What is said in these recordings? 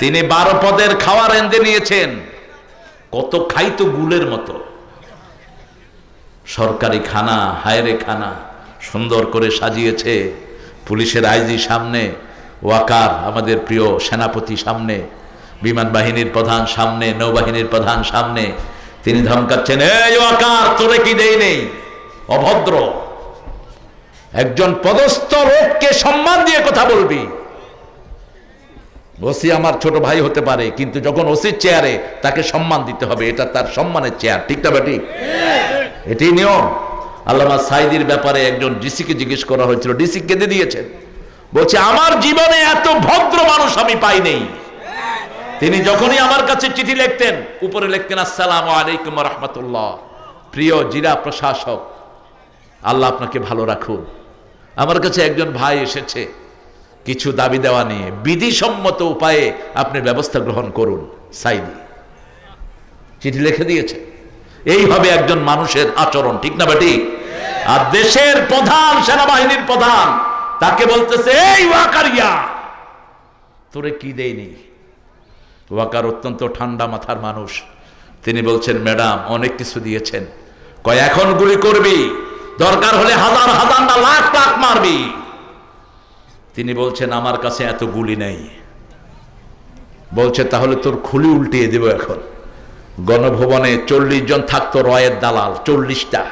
তিনি 12 পদের খাওয়া রেঁধে নিয়েছেন, কত খাইতো গুলের মতো। সরকারি খানা, হায়রে খানা সুন্দর করে সাজিয়েছে। পুলিশের আইজি সামনে, ওয়াকার আমাদের প্রিয় সেনাপতি সামনে, বিমান বাহিনীর প্রধান সামনে, নৌবাহিনীর প্রধান সামনে। তিনি ধমকাচ্ছেন, এই ওয়াকার, তোরে কি দেই নেই? অভদ্র। একজন পদস্থ লোককে সম্মান দিয়ে কথা বলবি। ওসি আমার ছোট ভাই হতে পারে, কিন্তু যখন ওসির চেয়ারে তাকে সম্মান দিতে হবে, এটা তার সম্মানের চেয়ার, ঠিক না বেটি? এটাই নিয়ম। আল্লামা সাঈদীর ব্যাপারে একজন ডিসিকে জিজ্ঞেস করা হয়েছিল, ডিসি কেঁদে দিয়েছেন, বলছে আমার জীবনে এত ভদ্র মানুষ আমি পাই নাই। তিনি যখনই আমার কাছে চিঠি লিখতেন, উপরে লিখতেন আসসালামু আলাইকুম ওয়া রাহমাতুল্লাহ, প্রিয় জিলা প্রশাসক, আল্লাহ আপনাকে ভালো রাখুন। আমার কাছে একজন ভাই এসেছে কিছু দাবি দেওয়া নিয়ে, বিধিসম্মত উপায়ে আপনি ব্যবস্থা গ্রহণ করুন। সাঈদী চিঠি লিখে দিয়েছে। এইভাবে একজন মানুষের আচরণ, ঠিক না বেটি? আর দেশের প্রধান, সেনাবাহিনীর প্রধান, তাকে বলতেছে, এই ওয়াকারিয়া, তোরে কি দেয়নি? ওয়াকার অত্যন্ত ঠান্ডা মাথার মানুষ। তিনি বলছেন, ম্যাডাম অনেক কিছু দিয়েছেন। কয় এখন গুলি করবি, দরকার হলে হাজার হাজার না লাখ লাখ মারবি। তিনি বলছেন, আমার কাছে এত গুলি নেই। বলছে, তাহলে তোর খুলি উল্টিয়ে দেব এখন। গণভবনে 40 জন থাকতো রয়ের দালাল, 40টা।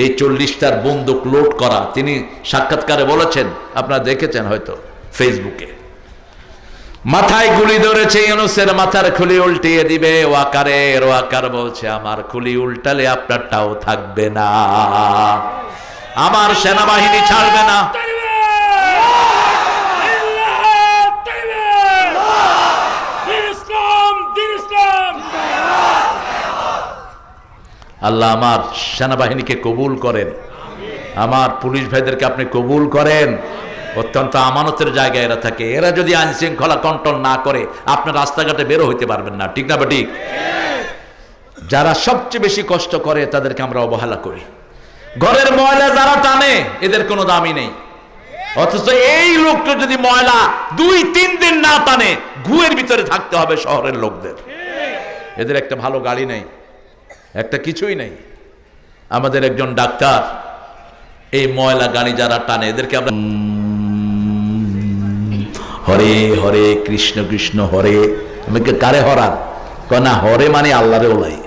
এই 40টার বন্দুক লোড করা। তিনি সাক্ষাৎকারে বলেছেন, আপনারা দেখেছেন হয়তো ফেসবুকে, মাথায় গুলি ধরেছে, ইউনূসের মাথার খুলি উল্টিয়ে দিবে ওয়াকারের। ওয়াকার বলছে, আমার খুলি উল্টালে আপনারটাও থাকবে না, আমার সেনাবাহিনী ছাড়বে না। আল্লাহ আমার সেনাবাহিনীকে কবুল করেন, আমার পুলিশ ভাইদেরকে আপনি কবুল করেন। অত্যন্ত আমানতের জায়গায় এরা থাকে। এরা যদি আইন শৃঙ্খলা কন্ট্রোল না করে, আপনি রাস্তাঘাটে বেরো হইতে পারবেন না, ঠিক না বেটি? যারা সবচেয়ে বেশি কষ্ট করে তাদেরকে আমরা অবহেলা করি। ঘরের ময়লা যারা টানে, এদের কোনো দামই নেই। অথচ এই লোকটা যদি ময়লা 2-3 দিন না টানে, ঘুয়ের ভিতরে থাকতে হবে শহরের লোকদের। এদের একটা ভালো গাড়ি নেই, একটা কিছুই নেই। আমাদের একজন ডাক্তার, এই ময়লা গাড়ি যারা টানে, এদেরকে আমরা হরে হরে কৃষ্ণ কৃষ্ণ হরে, আমাকে কারে হরান? না, হরে মানে আল্লাহরে ওলাই।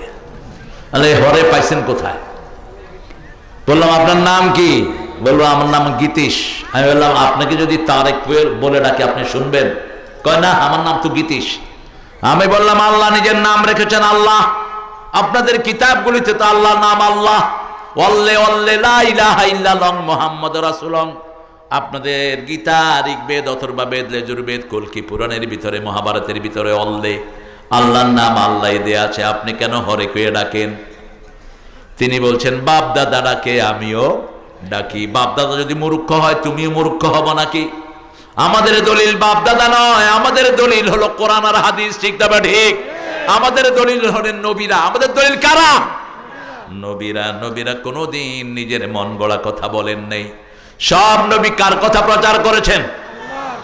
হরে পাইছেন কোথায়? বললাম, আপনার নাম কি? বললো, আমার নাম গীতিশ। আমি বললাম, আপনাকে যদি তারেক বলে ডাকে আপনি শুনবেন? কয় না, আমার নাম তো গীতিশ। আমি বললাম, আল্লাহ নিজের নাম রেখেছেন আল্লাহ, আপনাদের কিতাবগুলিতে তো আল্লাহর নাম আল্লাহ, ওয়াল্লে ওয়াল্লে লা ইলাহা ইল্লাল্লাহ মুহাম্মাদুর রাসূলুল্লাহ। আপনাদের গীতা, ঋগ্বেদ, অথর্ববেদ, লেজুরবেদ, কল্কি পুরাণের ভিতরে, মহাভারতের ভিতরে অল্লে আল্লাহর নাম আল্লাহ দেয়া আছে, আপনি কেন হরে কয়ে ডাকেন? তিনি বলছেন, বাপ দাদা ডাকে, আমিও ডাকি। বাপ দাদা যদি মূর্খ হয়, তুমিও মূর্খ হব নাকি? আমাদের দলিল বাপ দাদা নয়, আমাদের দলিল হলো কোরআন আর হাদিস, ঠিক না ঠিক? আমাদের দলিল হলেন নবীরা। আমাদের দলিল কারা? নবীরা। নবীরা কোনোদিন নিজের মন গড়া কথা বলেন নাই। সব নবী কার কথা প্রচার করেছেন?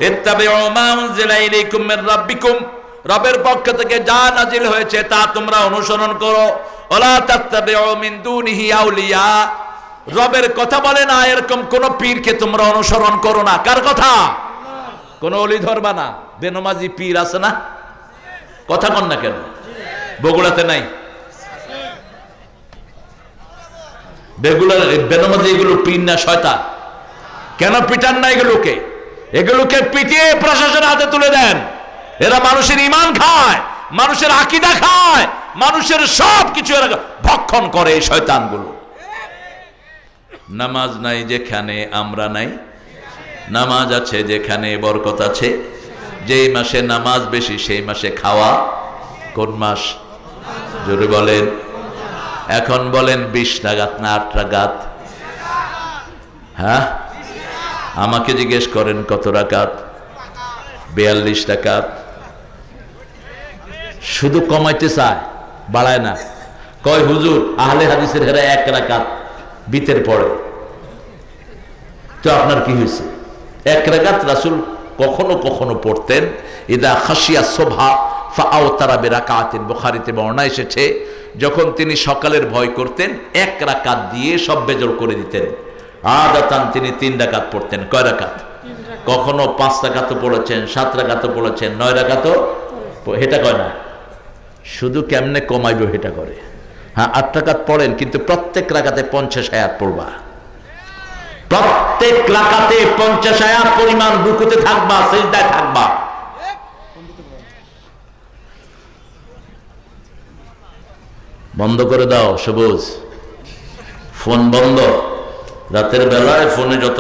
ইত্তাবিউ মা উনজিলা ইলাইকুম মির রাব্বিকুম, রবের পক্ষ থেকে যা নাজিল হয়েছে তা তোমরা অনুসরণ করো। ওয়ালা তাত্তাবিউ মিন দুনিহি আউলিয়া, রবের কথা বলে না এরকম কোন পীরকে তোমরা অনুসরণ করো না। কার কথা? কোন ওলি ধরবা না। বেনমাজি পীর আছে না? কথা কন না কেন? বগুড়াতে নাই? বেনমাজি এগুলো পীর না শয়তান? কেন পিটান না এগুলোকে? এগুলোকে পিটিয়ে প্রশাসনের হাতে তুলে দেন। এরা মানুষের ঈমান খায়, মানুষের আকীদা খায়, মানুষের সব কিছু এরা ভক্ষণ করে এই শয়তানগুলো। নামাজ নাই যেখানে আমরা নাই, নামাজ আছে যেখানে বরকত আছে। যেই মাসে নামাজ বেশি সেই মাসে খাওয়া। কোন মাস? জোরে বলেন। এখন বলেন 20 রাকাত না 8 রাকাত? হ্যাঁ, আমাকে জিজ্ঞেস করেন কত রাকাত? 42 রাকাত। শুধু কমাইতে চায়, বাড়ায় না। কয় হুজুর আহলে হাদিসের হেরা 1 রাকাত বিতের পড়ে, তো আপনার কি হয়েছে? 1 রাকাত রাসূল কখনো কখনো পড়তেন, ইদা খাশিয়া সুবহা ফাআওতারা বিরাকাতিন, বুখারীতে বর্ণনা এসেছে যখন তিনি সকালের ভয় করতেন এক রাকাত দিয়ে সব বেজর করে দিতেন। আদাতান তিনি 3 রাকাত পড়তেন। কয় রাকাত? কখনো 5 রাকাতও পড়েছেন, 7 রাকাতও পড়েছেন, 9 রাকাতও। এটা কয় না, শুধু কেমনে কমাইব এটা করে। হ্যাঁ 8 রাকাত পড়েন, কিন্তু প্রত্যেক রাকাতে 50 আয়াত পড়বা। প্রত্যেক রাকাতে 50 আয়াত পরিমাণ রুকুতে থাকবা, সিজদায় থাকবা। বন্ধ করে দাও সবুজ, ফোন বন্ধ। রাতের বেলায় ফোনে যত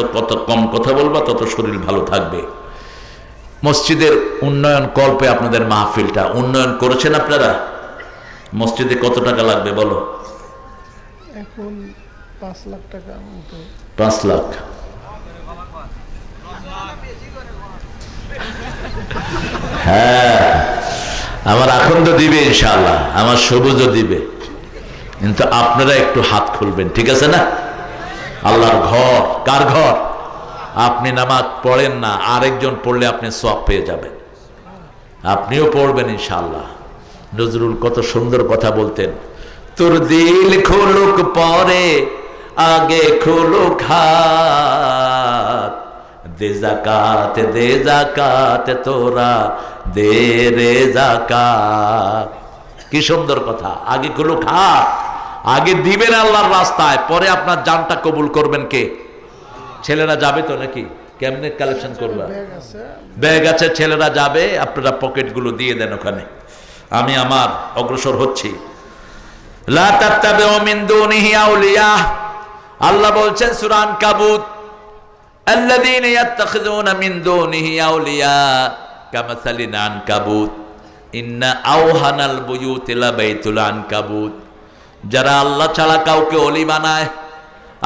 কম কথা বলবা তত শরীর ভালো থাকবে। মসজিদের উন্নয়ন কল্পে আপনাদের মাহফিলটা উন্নয়ন করেছেন আপনারা? মসজিদে কত টাকা লাগবে বলো? এখন 5 লাখ টাকা মতো। 5 লাখ। হ্যাঁ আমার এখন তো দিবে ইনশাআল্লাহ, আমার সবুজও দিবে, কিন্তু আপনারা একটু হাত খুলবেন, ঠিক আছে না? আল্লাহর ঘর, কার ঘর? আপনি নামাজ পড়েন না, আরেকজন পড়লে আপনি সওয়াব পেয়ে যাবেন, আপনিও পড়বেন ইনশাআল্লাহ। নজরুল কত সুন্দর কথা বলতেন, তোর দিল খুলুক পরে আগে খুলুক হাত, দে যাকাত তোরা দে রে যাকাত। কি সুন্দর কথা, আগে খুলুক হাত, আগে দিবেন আল্লাহর রাস্তায়, পরে আপনার জানটা কবুল করবেন কে? ছেলেরা যাবে তো নাকি? কেমনে কালেকশন করবা? ব্যাগ আছে, ছেলেরা যাবে, আপনারা পকেটগুলো দিয়ে দেন ওখানে। আমি আমার অগ্রসর হচ্ছি। লা তাত্তাবিউ মিন দুনিহি আউলিয়া, আল্লাহ বলছেন সূরা আনকাবুত, আল্লাযীনা ইয়াত্তাখিযুনা মিন দুনিহি আউলিয়া কামাসালিন আনকাবুত ইন্না আওহানাল বুয়ুতি লাবাইতুল আনকাবুত। যারা আল্লাহ ছাড়া কাউকে ওলি বানায়,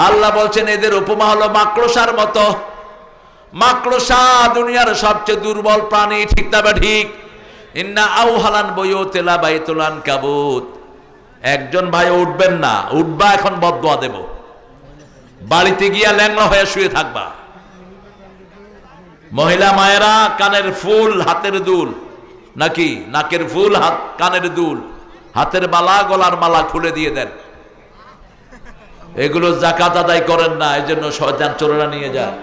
আল্লাহ বলছেন এদের উপমা হলো মাকড়সার মতো। মাকড়সা দুনিয়ার সবচেয়ে দুর্বল প্রাণী, ঠিক না বা ঠিক? ইন্না আওহানাল বুয়ুতি লাবাইতুল আনকাবুত। একজন ভাই উঠবেন না, উঠবা এখন বদদোয়া দেব, বাড়িতে গিয়া ল্যাংড়া হয়ে শুয়ে থাকবা। মহিলা মায়েরা কানের ফুল হাতের দুল, নাকি নাকের ফুল হাত কানের দুল, হাতের মালা গলার মালা খুলে দিয়ে দেন। এগুলো যাকাত আদায় করেন না, এই জন্য শয়তান চোরেরা নিয়ে যায়।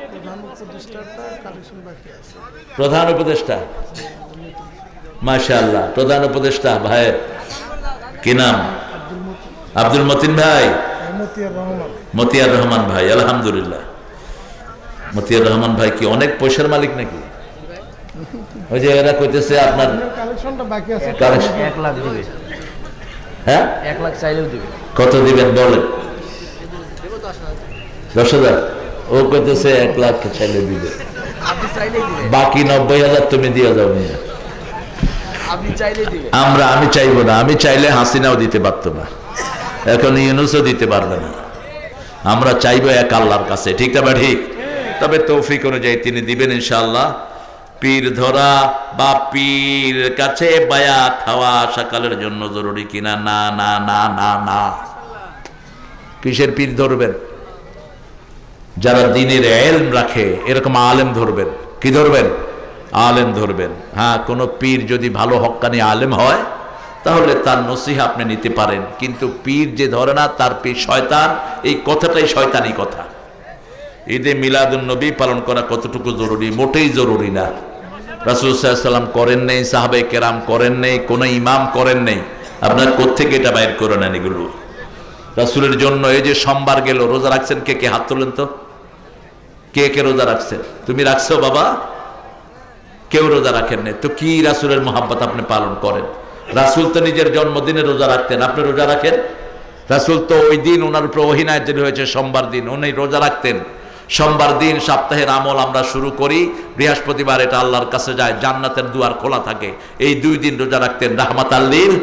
প্রধান উপদেষ্টা, মাশাআল্লাহ, প্রধান উপদেষ্টা ভাইয়ের কি নাম? আব্দুল মতিন ভাই, মতিয়ার রহমান ভাই, আলহামদুলিল্লাহ। মতিয়ার রহমান ভাই কি অনেক পয়সার মালিক নাকি? ওই যে এরা কইতেছে আপনার কালেকশনটা বাকি আছে, 1 লাখ দিবে। হ্যাঁ 1 লাখ চাইলেও দিবে। কত দিবেন বলেন? 10,000। ও কইতেছে 1 লাখ চাইলে দিবে, আপনি চাইলেই দিবে, বাকি 90,000 তুমি দিয়ে যাও। আপনি চাইলেই দিবে। আমি চাইবো না, আমি চাইলে হাসিনাও দিতে পারতো না, এখন ইউনূসও দিতে পারবে না। আমরা চাইবো এক আল্লাহর কাছে, ঠিক না? ঠিক। তবে তৌফিক অনুযায়ী তিনি দিবেন ইনশাআল্লাহ। পীর ধরা বা পীর কাছে বায়াত হওয়া সকালের জন্য জরুরি কিনা? না না না না না। কিসের পীর ধরবেন? যারা দ্বীনের ইলম রাখে এরকম আলেম ধরবেন। কি ধরবেন? আলেম ধরবেন। হ্যাঁ, কোনো পীর যদি ভালো হক্কানি আলেম হয় তাহলে তার নসিহা আপনি নিতে পারেন, কিন্তু পীর যে ধরে না তার পীর শয়তান, এই কথাটাই শয়তানি কথা। ঈদে মিলাদুন নবী পালন করা কতটুকু জরুরি? মোটেই জরুরি না। রাসূল সাল্লাল্লাহু আলাইহি ওয়াসাল্লাম করেন নেই, সাহাবায়ে কেরাম করেন নেই, কোন ইমাম করেন নেই। আপনার কোত্থেকে এটা বাইর করে নেন এগুলো? রাসূলের জন্য এই যে সোমবার গেল, রোজা রাখছেন কে কে? হাত তোলেন তো। কে কে রোজা রাখছেন? তুমি রাখছো বাবা? কেউ রোজা রাখেন নাই তো কি রাসূলের মহব্বত আপনি পালন করেন? রাসূল তো নিজের জন্মদিনে রোজা রাখতেন, আপনি রোজা রাখেন? রাসূল তো ওই দিন ওনার উপর ওহী নাযিল হয়েছে সোমবার দিন, উনি রোজা রাখতেন। সোমবার দিন সপ্তাহের আমল আমরা শুরু করি, বৃহস্পতিবার এটা আল্লাহর কাছে যায়, জান্নাতের দুয়ার খোলা থাকে। এই 2 দিন রোজা রাখতেন রাহমাতাল লিল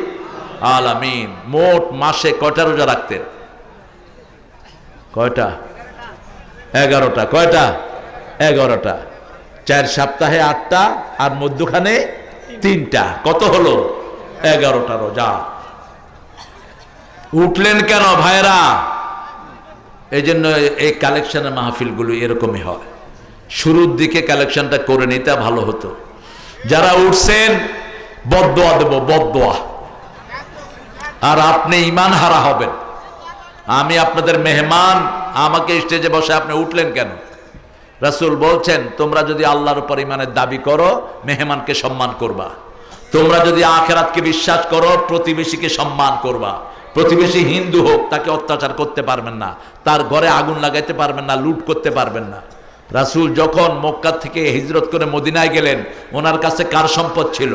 আলামিন। মোট মাসে কয়টা রোজা রাখতেন? কয়টা? 11টা। কয়টা? 11টা। 4 সপ্তাহে 8টা আর মধ্যখানে 3টা, কত হলো? 11টা রোজা। উঠলেন কেন ভাইরা? এই জন্য এই কালেকশনের মাহফিলগুলো এরকমই হয়। শুরুর দিকে কালেকশনটা করে নিতে ভালো হতো। যারা উঠছেন বদদোয়া দেব, বদদোয়া। আর আপনি ঈমান হারা হবেন। আমি আপনাদের মেহমান, আমাকে স্টেজে বসে আপনি উঠলেন কেন? রাসূল বলছেন, তোমরা যদি আল্লাহর উপর ঈমানের দাবি করো, মেহমানকে সম্মান করবা। তোমরা যদি আখিরাতকে বিশ্বাস করো, প্রতিবেশীকে সম্মান করবা। প্রতিবেশী হিন্দু হোক, তাকে অত্যাচার করতে পারবেন না, তার ঘরে আগুন লাগাইতে পারবেন না, লুট করতে পারবেন না। রাসূল যখন মক্কা থেকে হিজরত করে মদিনায় গেলেন, ওনার কাছে কার সম্পদ ছিল?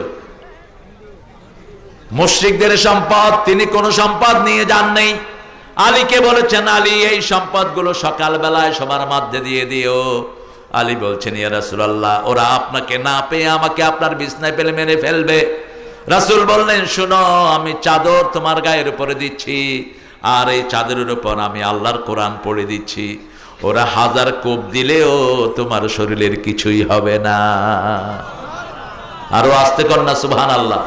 মুশরিকদের সম্পদ। তিনি কোন সম্পদ নিয়ে যান নাই। আলীকে বলেছেন, আলী এই সম্পদগুলো সকালবেলায় সবার মধ্যে দিয়ে দিও। আলী বলছেন, ইয়া রাসূলুল্লাহ, ওরা আপনাকে না পেয়ে আমাকে আপনার বিছনায় পেলে মেরে ফেলবে। রাসূল বললেন, শুনো, আমি চাদর তোমার গায়ের উপরে দিচ্ছি, আর এই চাদরের উপর আমি আল্লাহর কোরআন পড়ে দিচ্ছি। ওরা 1000 কোপ দিলেও তোমার শরীরের কিছুই হবে না। আরো আস্তে কর না সুবহানাল্লাহ।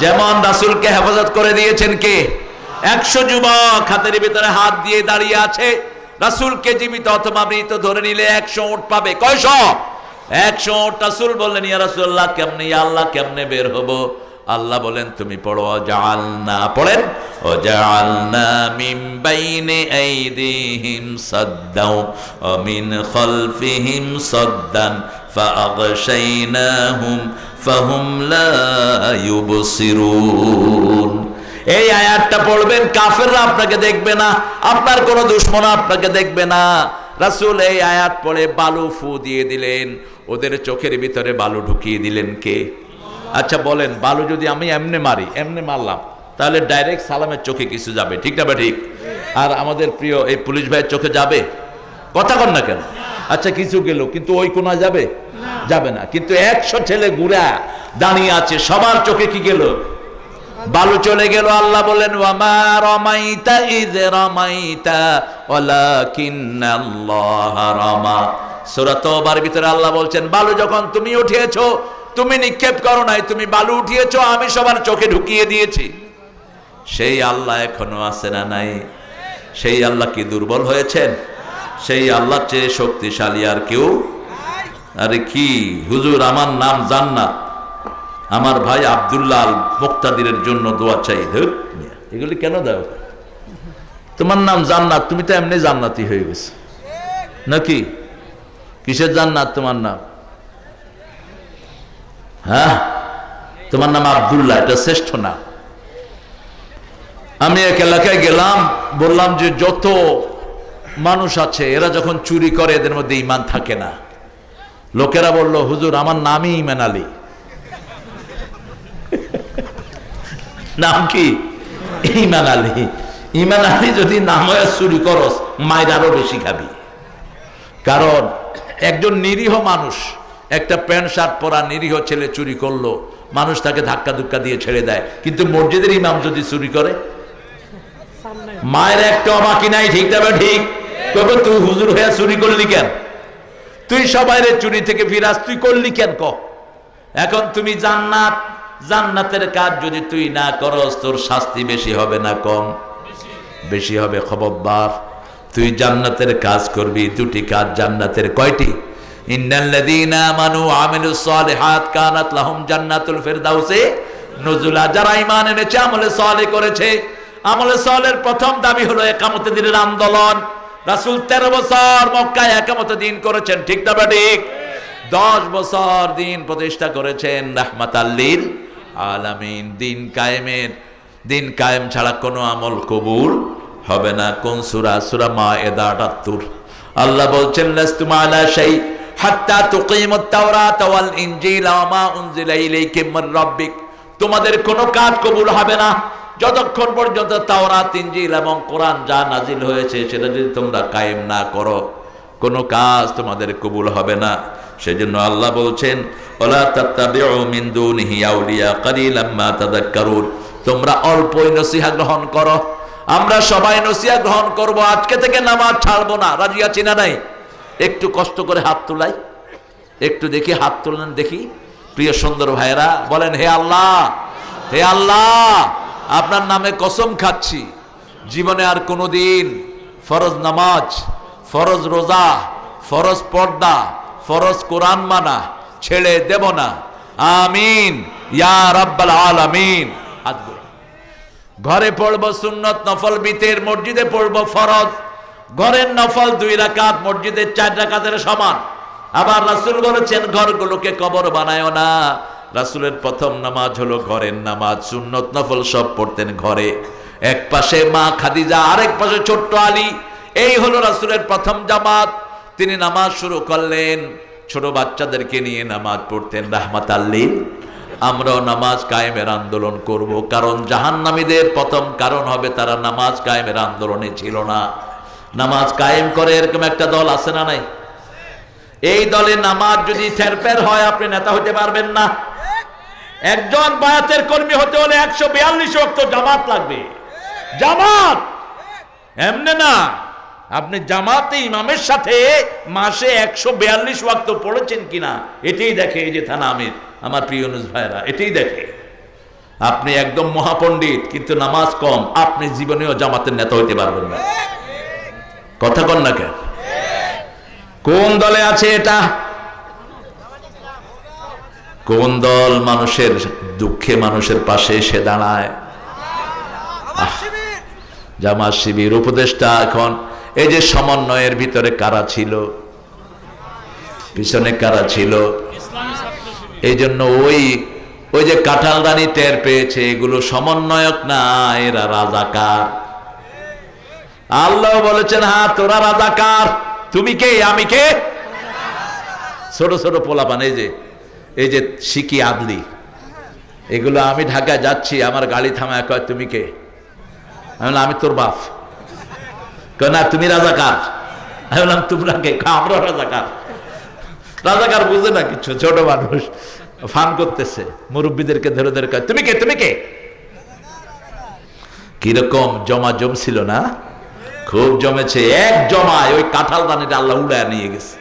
যেমন রাসূলকে হেফাজত করে দিয়েছেন কে? 100 যুবক হাতের ভিতরে হাত দিয়ে দাঁড়িয়ে আছে। রাসূলকে জীবিত অথবা মৃত ধরে নিলে 100 উট পাবে। কয়শো? 100 উট। রাসূল বললেন, ইয়া রাসূলুল্লাহ, কেমনে, ইয়া আল্লাহ, কেমনে বের হব? আল্লাহ বলেন, তুমি পড়ো, জাআলনা, পড়েন, ও জাআলনা মিন বাইনি আইদিহিম সাদ্দাও ওয়া মিন খালফিহিম সাদ্দান ফাআগশাইনাহুম ফাহুম লা ইউবসিরুন। এই আয়াতটা পড়বেন, কাফেররা আপনাকে দেখবে না, আপনার কোন দুশমন আপনাকে দেখবে না। রাসূল এই আয়াত পড়ে বালু ফু দিয়ে দিলেন, ওদের চোখের ভিতরে বালু ঢুকিয়ে দিলেন কে? আচ্ছা বলেন, বালু যদি আমি এমনে মারি, এমনে মারলাম, তাহলে ডাইরেক্ট সালামের চোখে কিছু যাবে, ঠিক না? ঠিক। আর আমাদের প্রিয় এই পুলিশ ভাইয়ের চোখে যাবে? কথা কন না কেন? আচ্ছা কিছু গেল, কিন্তু ওই কোনা যাবে? যাবে না। কিন্তু 100 ছেলে ঘুরা দাঁড়িয়ে আছে, সবার চোখে কি গেল? বালু চলে গেল। আল্লাহ বলেন, ওয়ামা রামাইতা ইয রামাইতা ওয়ালাকিন্নাল্লাহ রামা। সূরা তওবার ভিতরে আল্লাহ বলছেন, বালু যখন তুমি উঠিয়েছো, তুমি নিক্ষেপ করো নাই, তুমি বালু উঠিয়েছো, আমি সবার চোখে ঢুকিয়ে দিয়েছি। সেই আল্লাহ এখনো আছে না নাই? সেই আল্লাহ কি দুর্বল হয়েছেন? সেই আল্লাহর চেয়ে শক্তিশালী আর কেউ? আরে কি হুজুর, আমার নাম জান্নাত, আমার ভাই আব্দুল্লাহ আল মুক্তাদিরের জন্য দোয়া চাই। এগুলি কেন দাও? তোমার নাম জান্নাত, তুমি তো এমনি জান্নাতি হয়ে গেছে নাকি? কিসের জান্নাত তোমার নাম? হ্যাঁ, তোমার নাম আব্দুল্লাহ, এটা শ্রেষ্ঠ নাম। আমি এক এলাকায় গেলাম, বললাম যে যত মানুষ আছে এরা যখন চুরি করে এদের মধ্যে ঈমান থাকে না। লোকেরা বলল, হুজুর আমার নামই ঈমান আলী। নাম কি? ঈমান আলী। ঈমান আলী যদি নাম হয় চুরি করস, মায়ের আরো বেশি খাবি। কারণ একজন নিরীহ মানুষ, একটা প্যান্ট শার্ট পরা নিরীহ ছেলে চুরি করলো, মানুষ তাকে ধাক্কা ধুক্কা দিয়ে ছেড়ে দেয়। কিন্তু মসজিদের ইমাম যদি চুরি করে, মায়ের একটা বাকি নাই, ঠিক না? ঠিক। তবে তুই হুজুর হয়ে চুরি করলি কেন? তুই সবাইরে চুরি থেকে ফিরাস, তুই করলি কেন? এখন তুমি জান্নাত, জান্নাতের কাজ যদি তুই না করস, তোর শাস্তি বেশি হবে না কম? বেশি হবে। খবরদার, তুই জান্নাতের কাজ করবি। দুটি কাজ জান্নাতের। কয়টি? ইন্নাল্লাযীনা আমানু ওয়া আমিলুস সালিহাত কানাত লাহুম জান্নাতুল ফিরদাউসি নুজুলা। যারা ঈমান এনেছে, আমলে সালেহ করেছে, আমলে সালেহের প্রথম দাবি হলো ইকামতে দ্বীনের আন্দোলন। রাসূল 13 বছর মক্কায় ইকামতে দ্বীন করেছেন, ঠিক না? ঠিক। 10 বছর দিন প্রতিষ্ঠা করেছেন রাহমাতাল লিল আলামিন। দিন কায়েমের, দিন কায়েম ছাড়া কোনো আমল কবুল হবে না। কোন সূরা? সূরা মায়েদা 78। আল্লাহ বলছেন, লাস্তুম আলা শাই হাত্তা তুকিমুত তাওরাত ওয়াল ইনজিল ওয়া মা উনজিলা ইলাইকুম মির রাব্বিক। তোমাদের কোনো কাজ কবুল হবে না যতক্ষণ পর্যন্ত তাওরাত, ইনজিল এবং কোরআন যা নাজিল হয়েছে সেটা যদি তোমরা কায়েম না করো, কোনো কাজ তোমাদের কবুল হবে না। সেজন্য আল্লাহ বলছেন, ওয়ালা তাত্তাবিউ মিন দুনিহি আউলিয়া কালিলাম মা তাযাক্কারুন। তোমরা অল্পই নসিহত গ্রহণ করো। আমরা সবাই নসিহত গ্রহণ করব, আজকে থেকে নামাজ ছাড়বো না। রাজি আছি না নাই? একটু কষ্ট করে হাত তোলাই, একটু দেখি, হাত তোলেন দেখি। প্রিয় সুন্দর ভাইরা বলেন, হে আল্লাহ, হে আল্লাহ, আপনার নামে কসম খাচ্ছি, জীবনে আর কোনোদিন ফরজ নামাজ, ফরজ রোজা, ফরজ পর্দা, ফরজ কোরআন মানা ছেড়ে দেব না। আমিন ইয়া রাব্বাল আলামিন। ঘরে পড়বো সুন্নত নফল বিতের, মসজিদে পড়বো ফরজ। ঘরের নফল 2 রাকাত, মসজিদের 4 রাকাতের সমান। আবার রাসূল বলেছেন ঘরগুলোকে কবর বানায়ও না। রাসূলের প্রথম নামাজ হলো ঘরের নামাজ, সুন্নত নফল সব পড়তেন ঘরে। এক পাশে মা খাদিজা, আরেক পাশে ছোট্ট আলী। এই হলো রাসূলের প্রথম জামাত। তিনি নামাজ শুরু করলেন, ছোট বাচ্চাদেরকে নিয়ে নামাজ পড়তেন রাহমাতাল লিল। আমরাও নামাজ কায়েমের আন্দোলন করব, কারণ জাহান্নামীদের প্রথম কারণ হবে তারা নামাজ কায়েমের আন্দোলনে ছিল না। নামাজ কায়েম করে এরকম একটা দল আছে না নাই? এই দলে নামাজ যদি থেরপের হয়, আপনি নেতা হতে পারবেন না। একজন বায়াতের কর্মী হতে হলে 142 ওয়াক্ত জামাত লাগবে। জামাত এমনি না। আপনি জামাতে ইমামের সাথে মাসে 142 ওয়াক্ত পড়েছেন কিনা এটাই দেখে এই যে থানা আমির, আমার প্রিয় ইউনুস ভাইরা, এটাই দেখে। আপনি একদম মহাপণ্ডিত কিন্তু নামাজ কম, আপনি জীবনেও জামাতের নেতা হইতে পারবেন না। কথা কন না কেন? কোন দলে আছে এটা? কোন দল মানুষের দুঃখে মানুষের পাশে এসে দাঁড়ায়? জামাত শিবির। উপদেষ্টা এখন এই যে সমন্বয়ের ভিতরে কারা ছিল, পিছনে কারা ছিল? এই জন্য ওই যে কাঁঠালদানি টের পেয়েছে এগুলো সমন্বয়ক না, এরা রাজাকার। আল্লাহ বলেছেন হ্যাঁ তোরা রাজাকার। তুমি কে? আমি কে? ছোট ছোট পোলাপান, এই যে শিকি আদলি, এগুলো আমি ঢাকায় যাচ্ছি, আমার গাড়ি থামায় কয় তুমি কে? আমি বললাম আমি তোর বাপ। কয় না তুমি রাজাকার। আমি বললাম তোমরা কে? আমরা রাজাকার। রাজাকার বুঝে না কিছু, ছোট মানুষ ফান করতেছে, মুরব্বীদেরকে ধরে ধরে কয় তুমি কে? তুমি কে? কিরকম জমা জমছিল না? খুব জমেছে। এক জমায় ওই কাঁঠাল দানিটা আল্লাহ উড়ায় নিয়ে গেছে।